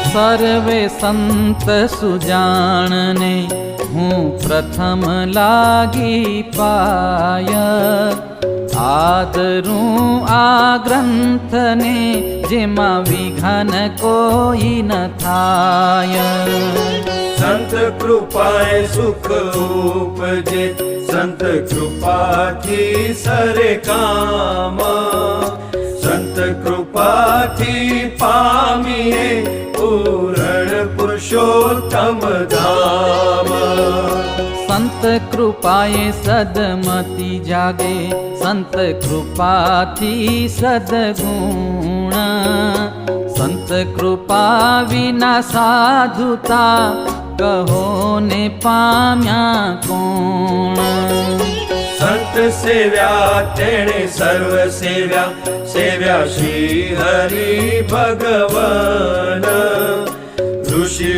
सर्वे संत सुजाणने हूँ प्रथम लागी पाय। आदरूं आ ग्रंथने जेमा विघन कोई न थाय। संत कृपाए सुख उपजे, संत कृपा थी सरे काम। संत कृपा थी पामीए पूरण पुरुषोत्तम धाम। संत कृपाए सदमति जागे, संत कृपा थी सदगुण। संत कृपा विना साधुता कहो ने पाम्या कोण। संत सेव्या तेणे सर्व सेव्या, सेव्या श्री हरि भगवान। ऋषि